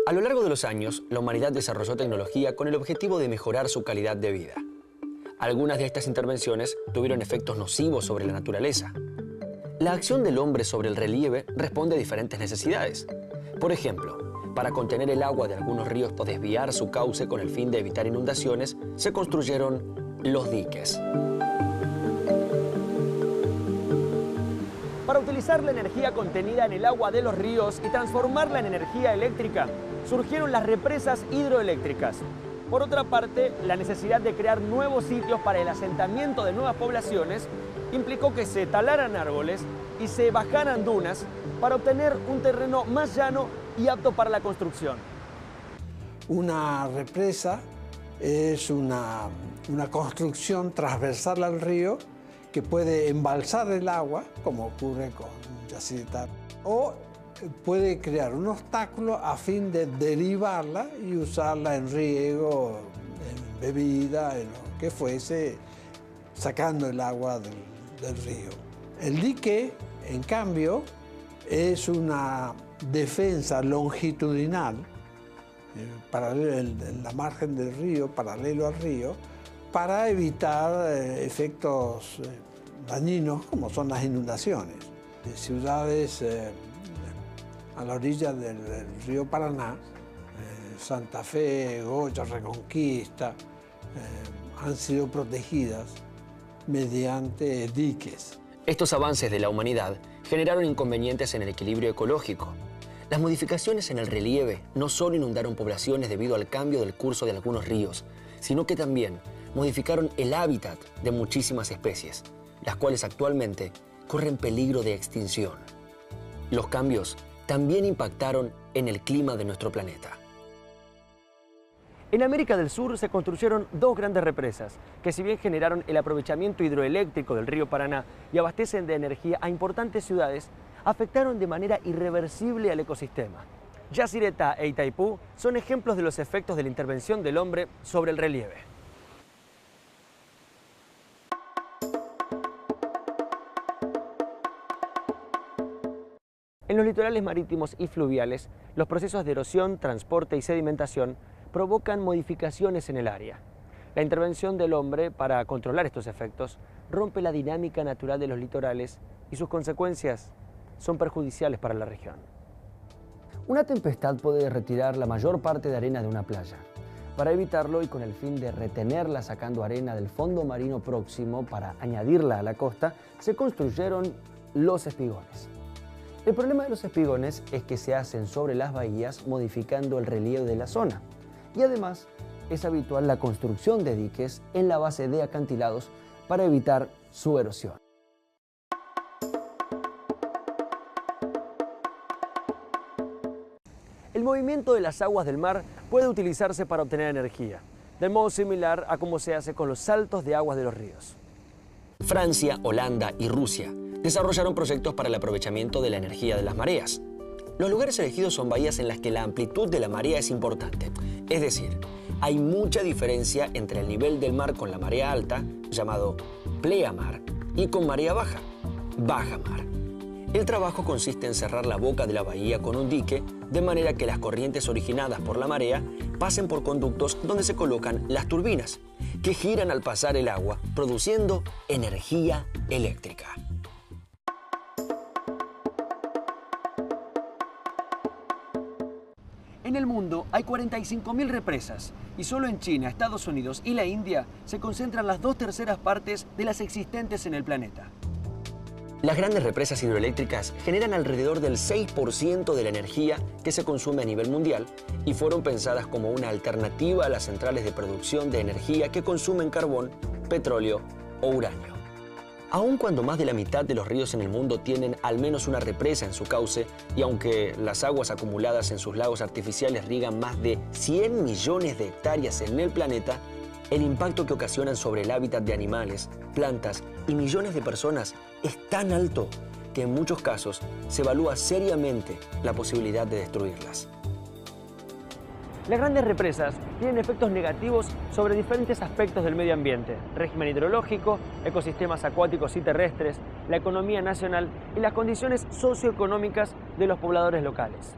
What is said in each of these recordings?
A lo largo de los años, la humanidad desarrolló tecnología con el objetivo de mejorar su calidad de vida. Algunas de estas intervenciones tuvieron efectos nocivos sobre la naturaleza. La acción del hombre sobre el relieve responde a diferentes necesidades. Por ejemplo, para contener el agua de algunos ríos o desviar su cauce con el fin de evitar inundaciones, se construyeron los diques. Para utilizar la energía contenida en el agua de los ríos y transformarla en energía eléctrica, surgieron las represas hidroeléctricas. Por otra parte, la necesidad de crear nuevos sitios para el asentamiento de nuevas poblaciones implicó que se talaran árboles y se bajaran dunas para obtener un terreno más llano y apto para la construcción. Una represa es una construcción transversal al río que puede embalsar el agua, como ocurre con Yacireta, o puede crear un obstáculo a fin de derivarla y usarla en riego, en bebida, en lo que fuese, sacando el agua del río. El dique, en cambio, es una defensa longitudinal, en la margen del río, paralelo al río, para evitar efectos dañinos como son las inundaciones. Ciudades a la orilla del río Paraná, Santa Fe, Goya, Reconquista, han sido protegidas mediante diques. Estos avances de la humanidad generaron inconvenientes en el equilibrio ecológico. Las modificaciones en el relieve no solo inundaron poblaciones debido al cambio del curso de algunos ríos, sino que también modificaron el hábitat de muchísimas especies, las cuales actualmente corren peligro de extinción. Los cambios también impactaron en el clima de nuestro planeta. En América del Sur se construyeron dos grandes represas que, si bien generaron el aprovechamiento hidroeléctrico del río Paraná y abastecen de energía a importantes ciudades, afectaron de manera irreversible al ecosistema. Yacyretá e Itaipú son ejemplos de los efectos de la intervención del hombre sobre el relieve. En los litorales marítimos y fluviales, los procesos de erosión, transporte y sedimentación provocan modificaciones en el área. La intervención del hombre para controlar estos efectos rompe la dinámica natural de los litorales y sus consecuencias son perjudiciales para la región. Una tempestad puede retirar la mayor parte de arena de una playa. Para evitarlo y con el fin de retenerla sacando arena del fondo marino próximo para añadirla a la costa, se construyeron los espigones. El problema de los espigones es que se hacen sobre las bahías modificando el relieve de la zona. Y además es habitual la construcción de diques en la base de acantilados para evitar su erosión. El movimiento de las aguas del mar puede utilizarse para obtener energía, de modo similar a cómo se hace con los saltos de aguas de los ríos. Francia, Holanda y Rusia desarrollaron proyectos para el aprovechamiento de la energía de las mareas. Los lugares elegidos son bahías en las que la amplitud de la marea es importante. Es decir, hay mucha diferencia entre el nivel del mar con la marea alta, llamado pleamar, y con marea baja, bajamar. El trabajo consiste en cerrar la boca de la bahía con un dique, de manera que las corrientes originadas por la marea pasen por conductos donde se colocan las turbinas, que giran al pasar el agua, produciendo energía eléctrica. En el mundo hay 45.000 represas y solo en China, Estados Unidos y la India se concentran las 2/3 partes de las existentes en el planeta. Las grandes represas hidroeléctricas generan alrededor del 6% de la energía que se consume a nivel mundial y fueron pensadas como una alternativa a las centrales de producción de energía que consumen carbón, petróleo o uranio. Aun cuando más de la mitad de los ríos en el mundo tienen al menos una represa en su cauce, y aunque las aguas acumuladas en sus lagos artificiales riegan más de 100 millones de hectáreas en el planeta, el impacto que ocasionan sobre el hábitat de animales, plantas y millones de personas es tan alto que en muchos casos se evalúa seriamente la posibilidad de destruirlas. Las grandes represas tienen efectos negativos sobre diferentes aspectos del medio ambiente: régimen hidrológico, ecosistemas acuáticos y terrestres, la economía nacional y las condiciones socioeconómicas de los pobladores locales.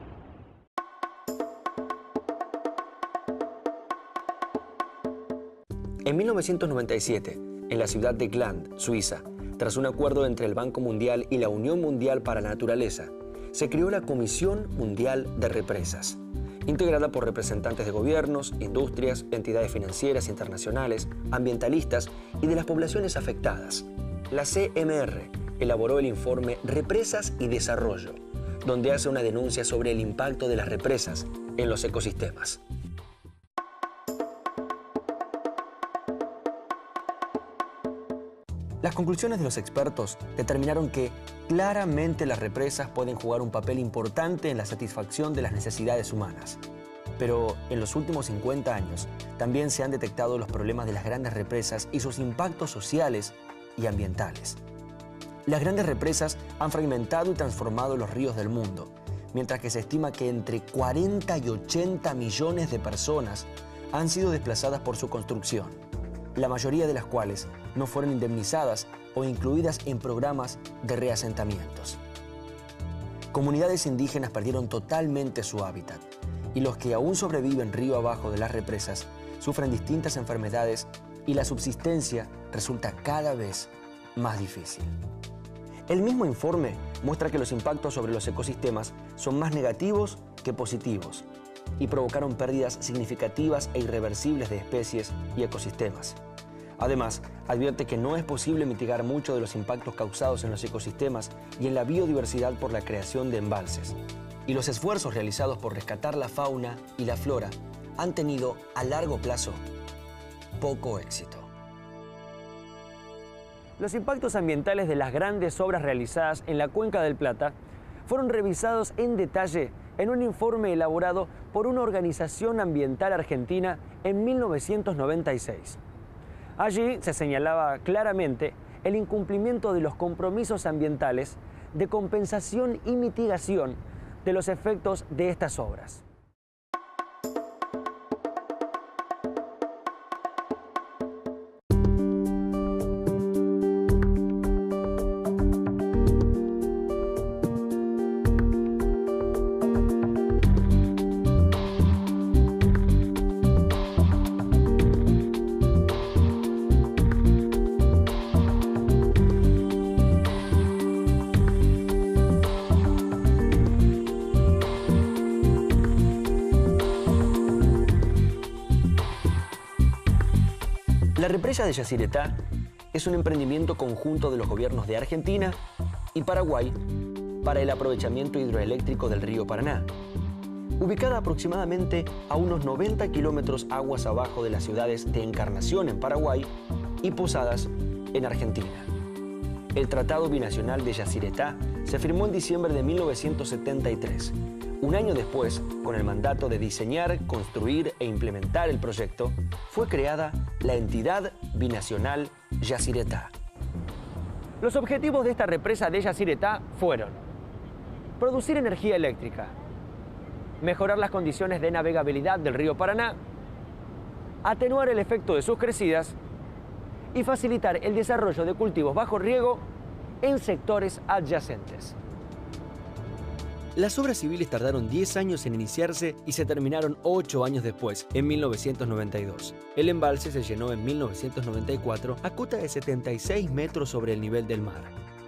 En 1997, en la ciudad de Gland, Suiza, tras un acuerdo entre el Banco Mundial y la Unión Mundial para la Naturaleza, se creó la Comisión Mundial de Represas, integrada por representantes de gobiernos, industrias, entidades financieras internacionales, ambientalistas y de las poblaciones afectadas. La CMR elaboró el informe Represas y Desarrollo, donde hace una denuncia sobre el impacto de las represas en los ecosistemas. Las conclusiones de los expertos determinaron que claramente las represas pueden jugar un papel importante en la satisfacción de las necesidades humanas. Pero en los últimos 50 años también se han detectado los problemas de las grandes represas y sus impactos sociales y ambientales. Las grandes represas han fragmentado y transformado los ríos del mundo, mientras que se estima que entre 40 y 80 millones de personas han sido desplazadas por su construcción, la mayoría de las cuales no fueron indemnizadas o incluidas en programas de reasentamientos. Comunidades indígenas perdieron totalmente su hábitat y los que aún sobreviven río abajo de las represas sufren distintas enfermedades y la subsistencia resulta cada vez más difícil. El mismo informe muestra que los impactos sobre los ecosistemas son más negativos que positivos y provocaron pérdidas significativas e irreversibles de especies y ecosistemas. Además, advierte que no es posible mitigar mucho de los impactos causados en los ecosistemas y en la biodiversidad por la creación de embalses. Y los esfuerzos realizados por rescatar la fauna y la flora han tenido, a largo plazo, poco éxito. Los impactos ambientales de las grandes obras realizadas en la Cuenca del Plata fueron revisados en detalle en un informe elaborado por una organización ambiental argentina en 1996. Allí se señalaba claramente el incumplimiento de los compromisos ambientales de compensación y mitigación de los efectos de estas obras. La represa de Yacyretá es un emprendimiento conjunto de los gobiernos de Argentina y Paraguay para el aprovechamiento hidroeléctrico del río Paraná, ubicada aproximadamente a unos 90 kilómetros aguas abajo de las ciudades de Encarnación en Paraguay y Posadas en Argentina. El Tratado Binacional de Yacyretá se firmó en diciembre de 1973. Un año después, con el mandato de diseñar, construir e implementar el proyecto, fue creada la entidad binacional Yacyretá. Los objetivos de esta represa de Yacyretá fueron: producir energía eléctrica, mejorar las condiciones de navegabilidad del río Paraná, atenuar el efecto de sus crecidas y facilitar el desarrollo de cultivos bajo riego en sectores adyacentes. Las obras civiles tardaron 10 años en iniciarse y se terminaron 8 años después, en 1992. El embalse se llenó en 1994 a cota de 76 metros sobre el nivel del mar.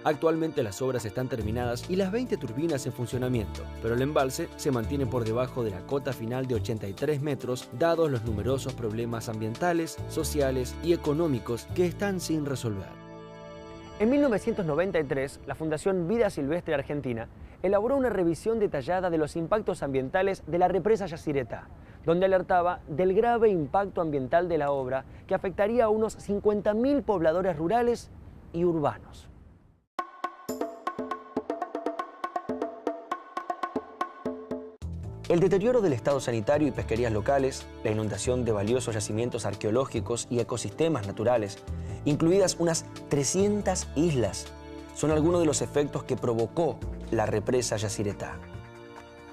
Actualmente las obras están terminadas y las 20 turbinas en funcionamiento, pero el embalse se mantiene por debajo de la cota final de 83 metros, dados los numerosos problemas ambientales, sociales y económicos que están sin resolver. En 1993, la Fundación Vida Silvestre Argentina elaboró una revisión detallada de los impactos ambientales de la represa Yacyretá, donde alertaba del grave impacto ambiental de la obra que afectaría a unos 50.000 pobladores rurales y urbanos. El deterioro del estado sanitario y pesquerías locales, la inundación de valiosos yacimientos arqueológicos y ecosistemas naturales, incluidas unas 300 islas, son algunos de los efectos que provocó la represa Yacyretá.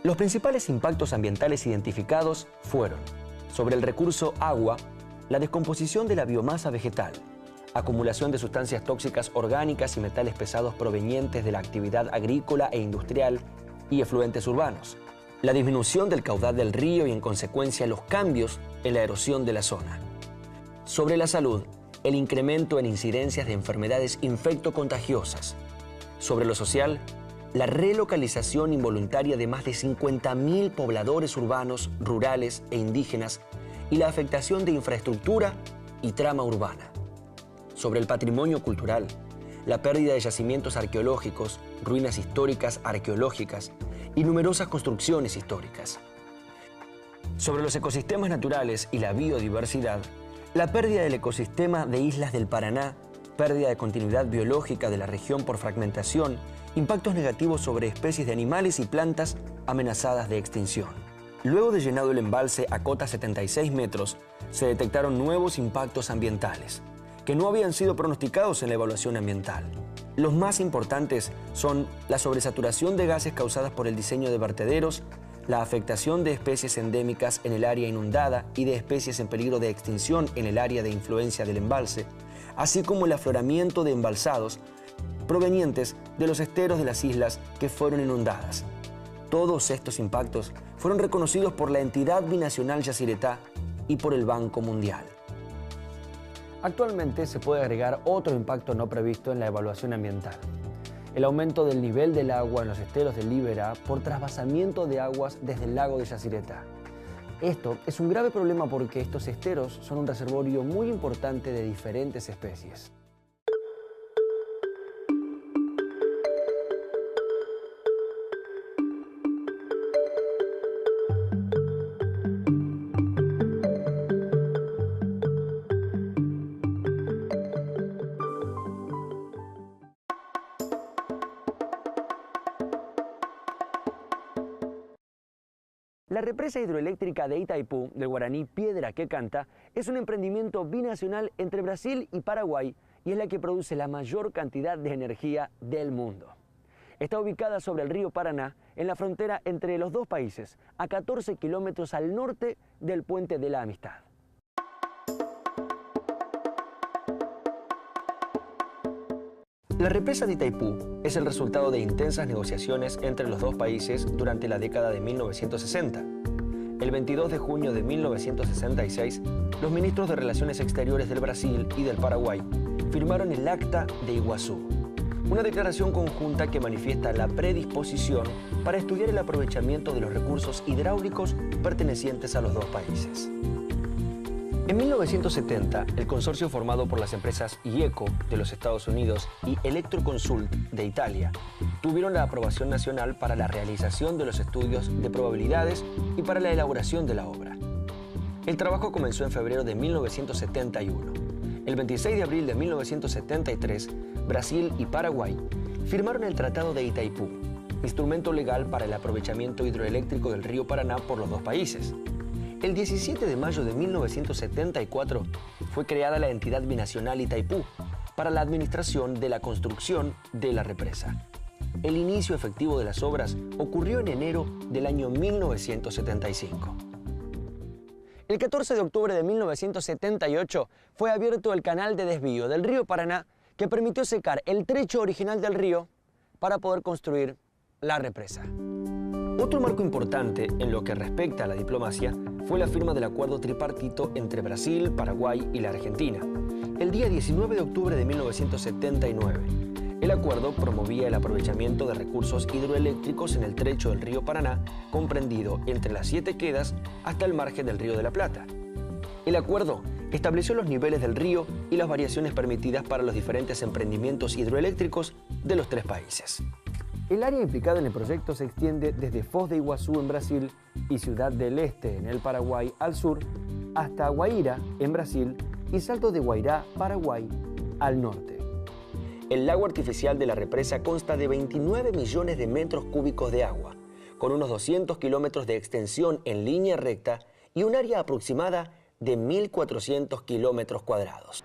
Los principales impactos ambientales identificados fueron, sobre el recurso agua, la descomposición de la biomasa vegetal, acumulación de sustancias tóxicas orgánicas y metales pesados provenientes de la actividad agrícola e industrial y efluentes urbanos, la disminución del caudal del río y en consecuencia los cambios en la erosión de la zona. Sobre la salud, el incremento en incidencias de enfermedades infectocontagiosas. Sobre lo social, la relocalización involuntaria de más de 50.000 pobladores urbanos, rurales e indígenas y la afectación de infraestructura y trama urbana. Sobre el patrimonio cultural, la pérdida de yacimientos arqueológicos, ruinas históricas arqueológicas y numerosas construcciones históricas. Sobre los ecosistemas naturales y la biodiversidad, la pérdida del ecosistema de islas del Paraná, pérdida de continuidad biológica de la región por fragmentación, impactos negativos sobre especies de animales y plantas amenazadas de extinción. Luego de llenado el embalse a cota 76 metros, se detectaron nuevos impactos ambientales, que no habían sido pronosticados en la evaluación ambiental. Los más importantes son la sobresaturación de gases causadas por el diseño de vertederos, la afectación de especies endémicas en el área inundada y de especies en peligro de extinción en el área de influencia del embalse, así como el afloramiento de embalsados provenientes de los esteros de las islas que fueron inundadas. Todos estos impactos fueron reconocidos por la entidad binacional Yacyretá y por el Banco Mundial. Actualmente se puede agregar otro impacto no previsto en la evaluación ambiental: el aumento del nivel del agua en los esteros del Liberá por trasvasamiento de aguas desde el lago de Yacyretá. Esto es un grave problema porque estos esteros son un reservorio muy importante de diferentes especies. La represa hidroeléctrica de Itaipú, del guaraní Piedra que Canta, es un emprendimiento binacional entre Brasil y Paraguay y es la que produce la mayor cantidad de energía del mundo. Está ubicada sobre el río Paraná, en la frontera entre los dos países, a 14 kilómetros al norte del Puente de la Amistad. La represa de Itaipú es el resultado de intensas negociaciones entre los dos países durante la década de 1960. El 22 de junio de 1966, los ministros de Relaciones Exteriores del Brasil y del Paraguay firmaron el Acta de Iguazú, una declaración conjunta que manifiesta la predisposición para estudiar el aprovechamiento de los recursos hidráulicos pertenecientes a los dos países. En 1970, el consorcio formado por las empresas IECO de los Estados Unidos y Electroconsult de Italia tuvieron la aprobación nacional para la realización de los estudios de probabilidades y para la elaboración de la obra. El trabajo comenzó en febrero de 1971. El 26 de abril de 1973, Brasil y Paraguay firmaron el Tratado de Itaipú, instrumento legal para el aprovechamiento hidroeléctrico del río Paraná por los dos países. El 17 de mayo de 1974 fue creada la entidad binacional Itaipú para la administración de la construcción de la represa. El inicio efectivo de las obras ocurrió en enero del año 1975. El 14 de octubre de 1978 fue abierto el canal de desvío del río Paraná que permitió secar el trecho original del río para poder construir la represa. Otro marco importante en lo que respecta a la diplomacia fue la firma del acuerdo tripartito entre Brasil, Paraguay y la Argentina, el día 19 de octubre de 1979. El acuerdo promovía el aprovechamiento de recursos hidroeléctricos en el trecho del río Paraná, comprendido entre las 7 quedas hasta el margen del río de la Plata. El acuerdo estableció los niveles del río y las variaciones permitidas para los diferentes emprendimientos hidroeléctricos de los tres países. El área implicada en el proyecto se extiende desde Foz de Iguazú en Brasil y Ciudad del Este en el Paraguay al sur, hasta Guaíra en Brasil y Salto de Guairá, Paraguay, al norte. El lago artificial de la represa consta de 29 millones de metros cúbicos de agua, con unos 200 kilómetros de extensión en línea recta y un área aproximada de 1.400 kilómetros cuadrados.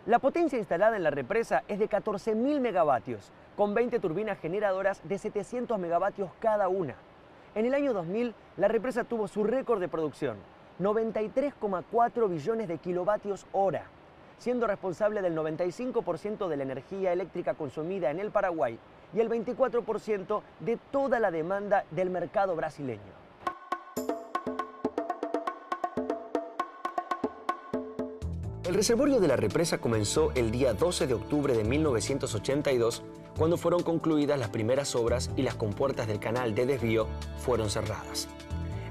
La potencia instalada en la represa es de 14.000 megavatios, con 20 turbinas generadoras de 700 megavatios cada una. En el año 2000, la represa tuvo su récord de producción, 93,4 billones de kilovatios hora, siendo responsable del 95% de la energía eléctrica consumida en el Paraguay y el 24% de toda la demanda del mercado brasileño. El reservorio de la represa comenzó el día 12 de octubre de 1982, cuando fueron concluidas las primeras obras y las compuertas del canal de desvío fueron cerradas.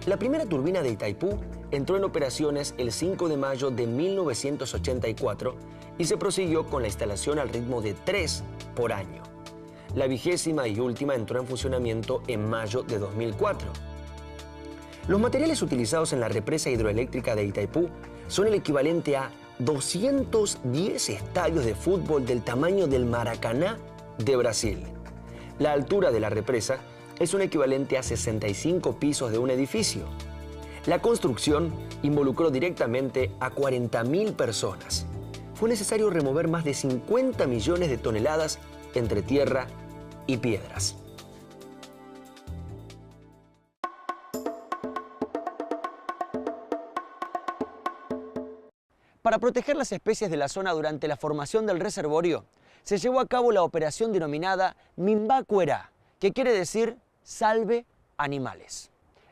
La primera turbina de Itaipú entró en operaciones el 5 de mayo de 1984 y se prosiguió con la instalación al ritmo de 3 por año. La 20ª y última entró en funcionamiento en mayo de 2004. Los materiales utilizados en la represa hidroeléctrica de Itaipú son el equivalente a 210 estadios de fútbol del tamaño del Maracaná de Brasil. La altura de la represa es un equivalente a 65 pisos de un edificio. La construcción involucró directamente a 40.000 personas. Fue necesario remover más de 50 millones de toneladas entre tierra y piedras. Para proteger las especies de la zona durante la formación del reservorio, se llevó a cabo la operación denominada Mimbacuera, que quiere decir salve animales.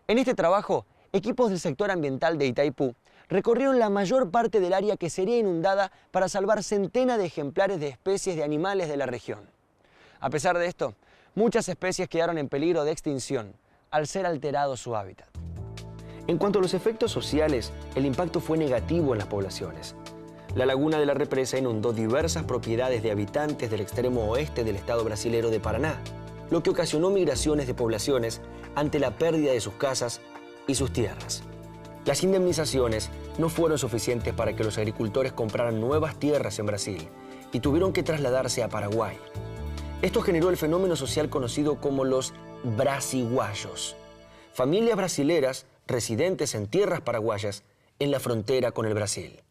En este trabajo, equipos del sector ambiental de Itaipú recorrieron la mayor parte del área que sería inundada para salvar centenas de ejemplares de especies de animales de la región. A pesar de esto, muchas especies quedaron en peligro de extinción al ser alterado su hábitat. En cuanto a los efectos sociales, el impacto fue negativo en las poblaciones. La laguna de la represa inundó diversas propiedades de habitantes del extremo oeste del estado brasilero de Paraná, lo que ocasionó migraciones de poblaciones ante la pérdida de sus casas y sus tierras. Las indemnizaciones no fueron suficientes para que los agricultores compraran nuevas tierras en Brasil y tuvieron que trasladarse a Paraguay. Esto generó el fenómeno social conocido como los brasiguayos, familias brasileras residentes en tierras paraguayas en la frontera con el Brasil.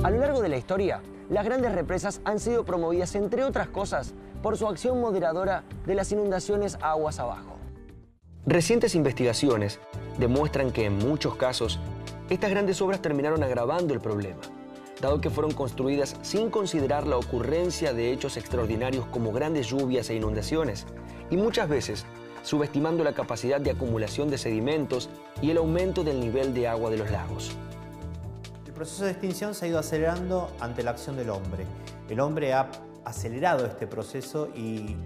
A lo largo de la historia, las grandes represas han sido promovidas, entre otras cosas, por su acción moderadora de las inundaciones aguas abajo. Recientes investigaciones demuestran que en muchos casos estas grandes obras terminaron agravando el problema, dado que fueron construidas sin considerar la ocurrencia de hechos extraordinarios como grandes lluvias e inundaciones, y muchas veces subestimando la capacidad de acumulación de sedimentos y el aumento del nivel de agua de los lagos. El proceso de extinción se ha ido acelerando ante la acción del hombre. El hombre ha acelerado este proceso y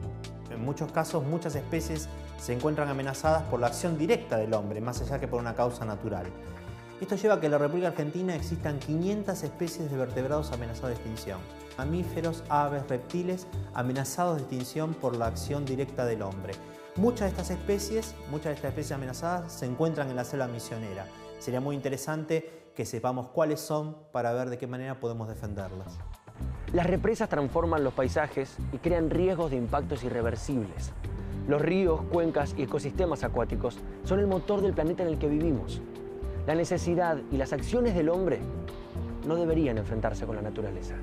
en muchos casos muchas especies se encuentran amenazadas por la acción directa del hombre, más allá que por una causa natural. Esto lleva a que en la República Argentina existan 500 especies de vertebrados amenazados de extinción. Mamíferos, aves, reptiles amenazados de extinción por la acción directa del hombre. Muchas de estas especies amenazadas se encuentran en la selva misionera. Sería muy interesante que sepamos cuáles son para ver de qué manera podemos defenderlas. Las represas transforman los paisajes y crean riesgos de impactos irreversibles. Los ríos, cuencas y ecosistemas acuáticos son el motor del planeta en el que vivimos. La necesidad y las acciones del hombre no deberían enfrentarse con la naturaleza.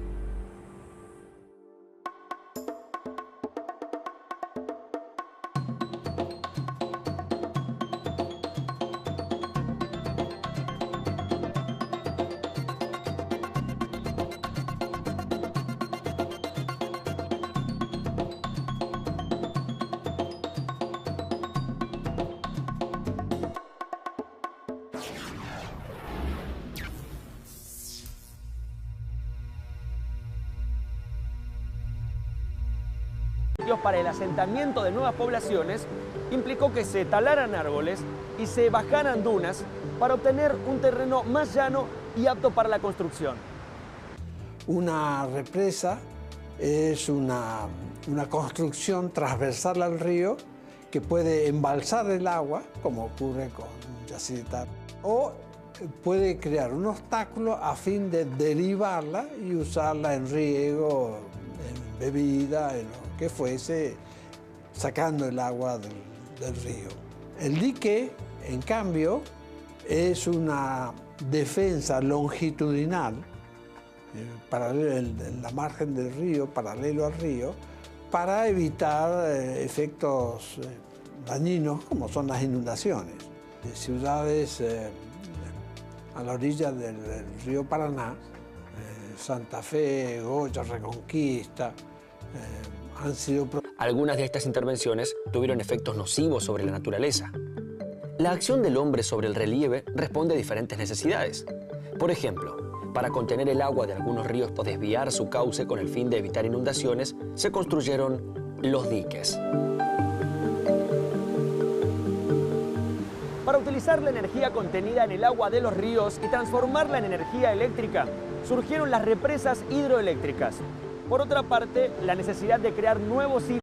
Para el asentamiento de nuevas poblaciones implicó que se talaran árboles y se bajaran dunas para obtener un terreno más llano y apto para la construcción. Una represa es una construcción transversal al río que puede embalsar el agua, como ocurre con yacita, o puede crear un obstáculo a fin de derivarla y usarla en riego, en bebida, en lo que fuese, sacando el agua del río. El dique, en cambio, es una defensa longitudinal, en la margen del río, paralelo al río, para evitar efectos dañinos como son las inundaciones. De ciudades a la orilla del río Paraná, Santa Fe, Goya, Reconquista, han sido... Algunas de estas intervenciones tuvieron efectos nocivos sobre la naturaleza. La acción del hombre sobre el relieve responde a diferentes necesidades. Por ejemplo, para contener el agua de algunos ríos o desviar su cauce con el fin de evitar inundaciones, se construyeron los diques. Para utilizar la energía contenida en el agua de los ríos y transformarla en energía eléctrica, surgieron las represas hidroeléctricas. Por otra parte, la necesidad de crear nuevos sitios.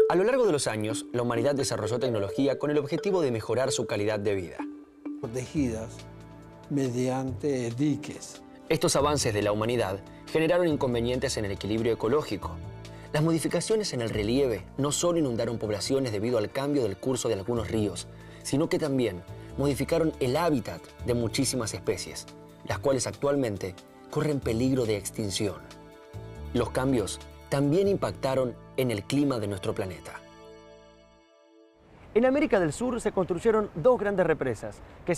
A lo largo de los años, la humanidad desarrolló tecnología con el objetivo de mejorar su calidad de vida. Protegidas mediante diques. Estos avances de la humanidad generaron inconvenientes en el equilibrio ecológico. Las modificaciones en el relieve no solo inundaron poblaciones debido al cambio del curso de algunos ríos, sino que también modificaron el hábitat de muchísimas especies, las cuales actualmente corren peligro de extinción. Los cambios también impactaron en el clima de nuestro planeta. En América del Sur se construyeron dos grandes represas que